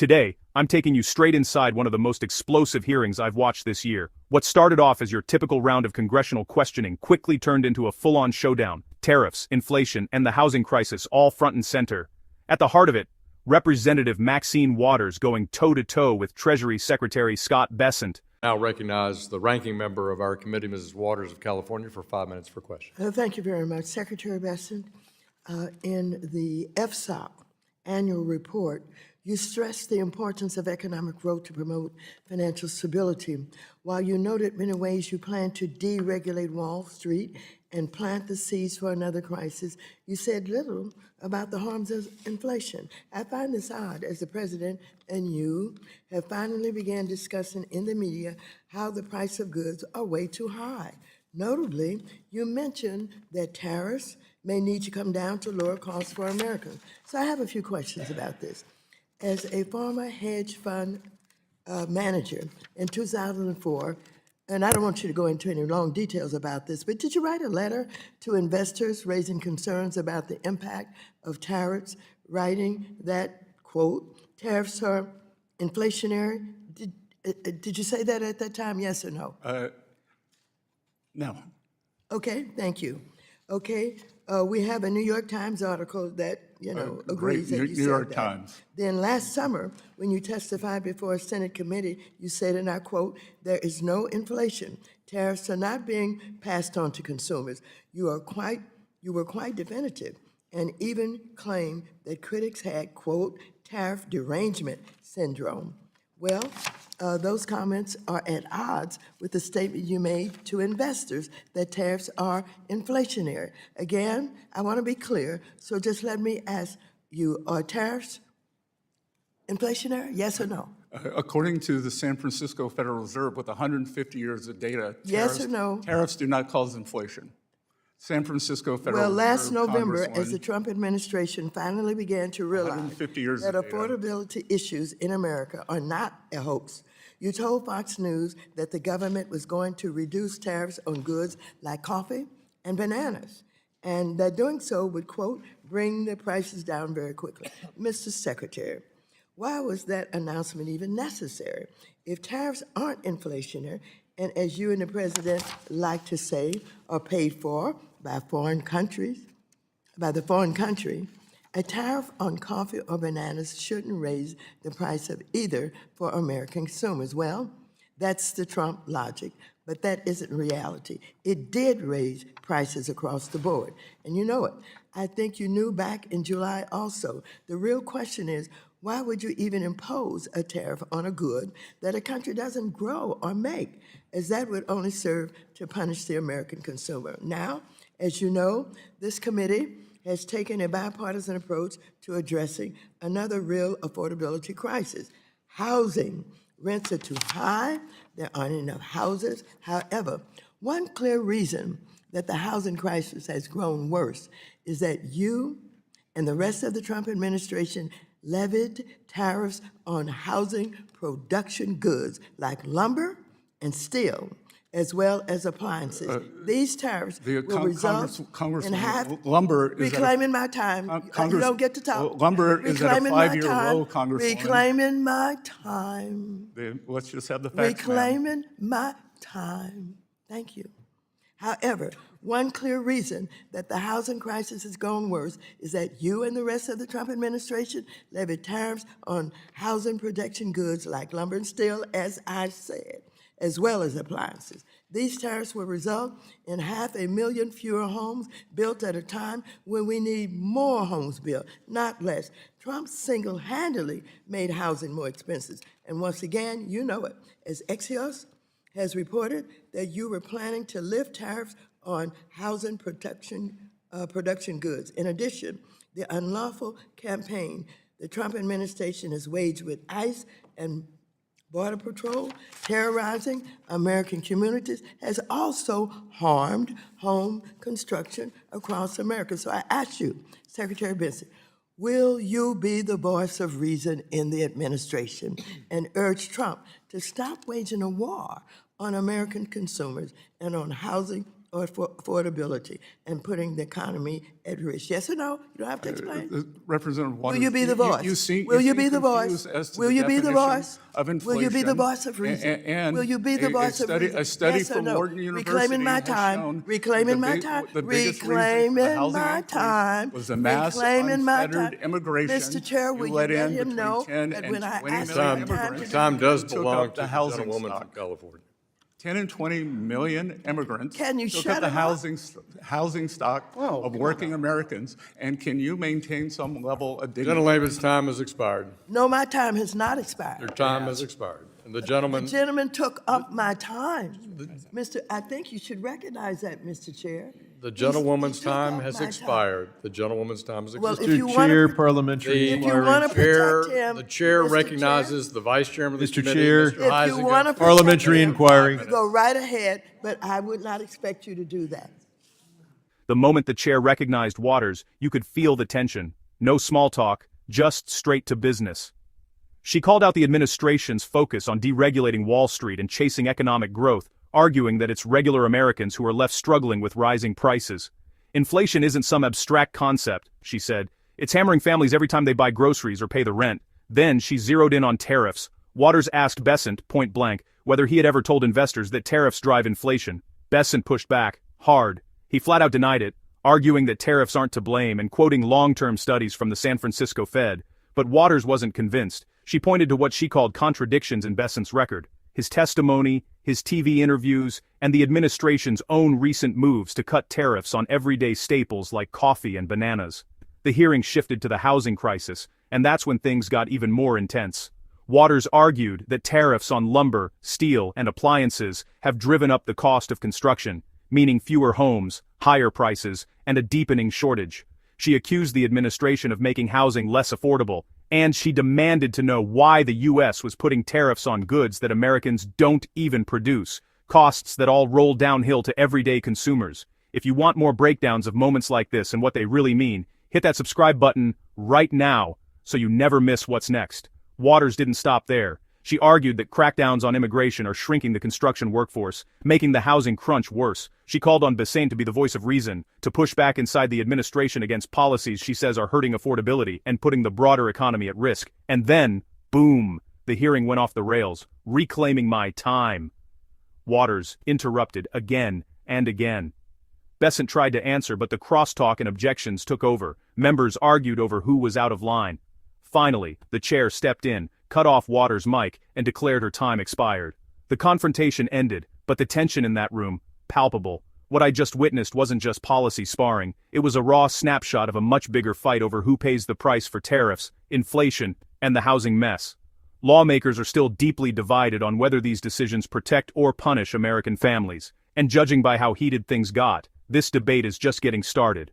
Today, I'm taking you straight inside one of the most explosive hearings I've watched this year. What started off as your typical round of congressional questioning quickly turned into a full-on showdown. Tariffs, inflation, and the housing crisis all front and center. At the heart of it, Representative Maxine Waters going toe-to-toe with Treasury Secretary Scott Bessent. Now recognize the ranking member of our committee, Mrs. Waters of California, for 5 minutes for questions. Thank you very much, Secretary Bessent. In the FSOP annual report, you stressed the importance of economic growth to promote financial stability. While you noted many ways you plan to deregulate Wall Street and plant the seeds for another crisis, you said little about the harms of inflation. I find this odd, as the President and you have finally began discussing in the media how the price of goods are way too high. Notably, you mentioned that tariffs may need to come down to lower costs for Americans. So I have a few questions about this. As a former hedge fund manager in 2004, and I don't want you to go into any long details about this, but did you write a letter to investors raising concerns about the impact of tariffs, writing that, quote, tariffs are inflationary? Did you say that at that time, yes or no? No. Okay, thank you. Okay, we have a New York Times article that, agrees that you said that. New York Times. Then last summer, when you testified before a Senate committee, you said, and I quote, "There is no inflation. Tariffs are not being passed on to consumers." You were quite definitive, and even claimed that critics had, quote, "tariff derangement syndrome." Well, those comments are at odds with the statement you made to investors that tariffs are inflationary. Again, I want to be clear, so just let me ask you, are tariffs inflationary, yes or no? According to the San Francisco Federal Reserve, with 150 years of data, Yes or no? Tariffs do not cause inflation. San Francisco Federal Well, Reserve, last November, as Congresswoman, the Trump administration finally began to realize 150 years that of data. affordability issues in America are not a hoax, you told Fox News that the government was going to reduce tariffs on goods like coffee and bananas, and that doing so would, quote, bring the prices down very quickly. Mr. Secretary, why was that announcement even necessary? If tariffs aren't inflationary, and as you and the President like to say, are paid for by the foreign country, a tariff on coffee or bananas shouldn't raise the price of either for American consumers. Well, that's the Trump logic, but that isn't reality. It did raise prices across the board, and you know it. I think you knew back in July also. The real question is, why would you even impose a tariff on a good that a country doesn't grow or make, as that would only serve to punish the American consumer? Now, as you know, this committee has taken a bipartisan approach to addressing another real affordability crisis. Housing. Rents are too high. There aren't enough houses. However, one clear reason that the housing crisis has grown worse is that you and the rest of the Trump administration levied tariffs on housing production goods like lumber and steel, as well as appliances. These tariffs will result in half. Lumber is reclaiming my time. You don't get to talk. Lumber is at a 5-year low, Congresswoman. Reclaiming my time. Let's just have the facts, Reclaiming my time. Thank you. However, one clear reason that the housing crisis has gone worse is that you and the rest of the Trump administration levied tariffs on housing production goods like lumber and steel, as I said, as well as appliances. These tariffs will result in 500,000 fewer homes built at a time when we need more homes built, not less. Trump single-handedly made housing more expensive. And once again, you know it, as Axios has reported that you were planning to lift tariffs on housing production goods. In addition, the unlawful campaign the Trump administration has waged with ICE and Border Patrol, terrorizing American communities, has also harmed home construction across America. So I ask you, Secretary Bessent, will you be the voice of reason in the administration and urge Trump to stop waging a war on American consumers and on housing or for affordability and putting the economy at risk? Yes or no? You don't have to explain. Representative Waters, Will you be the voice? Will you be the voice? Will you be the voice? Of inflation, Will you be the voice of reason? And Will you be the voice of reason? A study Yes or from no? Wharton University Reclaiming my has time. shown Reclaiming the my big- time. the biggest reason for the Reclaiming housing my increase time. was the mass Reclaiming my unfettered time. immigration Mr. Chair, will you you let let in him between know 10 that and when I 20 asked million him time to immigrants. Time does took belong up to the the housing gentlewoman stock. from California. 10 and 20 million immigrants Can you took shut up the him up? housing stock of working Americans. And can you maintain some level of dignity? Gentlelady's time has expired. No, my time has not Your expired. time has expired. And the The gentleman, gentleman took up my time. I think you should recognize that, Mr. Chair. the He gentlewoman's took time up has my expired. The gentlewoman's time has Well, expired. if you Mr. wanna Chair, put- parliamentary If you inquiry. wanna Chair, protect him, the chair Mr. Chair, recognizes the vice chairman of the Mr. committee, Chair. Mr. If you want to Heisinger. protect Parliamentary him, inquiry. you go right ahead, but I would not expect you to do that. The moment the chair recognized Waters, you could feel the tension. No small talk, just straight to business. She called out the administration's focus on deregulating Wall Street and chasing economic growth, arguing that it's regular Americans who are left struggling with rising prices. Inflation isn't some abstract concept, she said. It's hammering families every time they buy groceries or pay the rent. Then she zeroed in on tariffs. Waters asked Besant, point blank, whether he had ever told investors that tariffs drive inflation. Besant pushed back, hard. He flat out denied it, arguing that tariffs aren't to blame and quoting long-term studies from the San Francisco Fed. But Waters wasn't convinced. She pointed to what she called contradictions in Besant's record: his testimony, his TV interviews, and the administration's own recent moves to cut tariffs on everyday staples like coffee and bananas. The hearing shifted to the housing crisis, and that's when things got even more intense. Waters argued that tariffs on lumber, steel, and appliances have driven up the cost of construction, meaning fewer homes, higher prices, and a deepening shortage. She accused the administration of making housing less affordable, and she demanded to know why the U.S. was putting tariffs on goods that Americans don't even produce, costs that all roll downhill to everyday consumers. If you want more breakdowns of moments like this and what they really mean, hit that subscribe button right now so you never miss what's next. Waters didn't stop there. She argued that crackdowns on immigration are shrinking the construction workforce, making the housing crunch worse. She called on Besant to be the voice of reason, to push back inside the administration against policies she says are hurting affordability and putting the broader economy at risk. And then, boom, the hearing went off the rails, reclaiming my time. Waters interrupted again and again. Besant tried to answer, but the crosstalk and objections took over. Members argued over who was out of line. Finally, the chair stepped in, cut off Waters' mic, and declared her time expired. The confrontation ended, but the tension in that room, palpable. What I just witnessed wasn't just policy sparring, it was a raw snapshot of a much bigger fight over who pays the price for tariffs, inflation, and the housing mess. Lawmakers are still deeply divided on whether these decisions protect or punish American families, and judging by how heated things got, this debate is just getting started.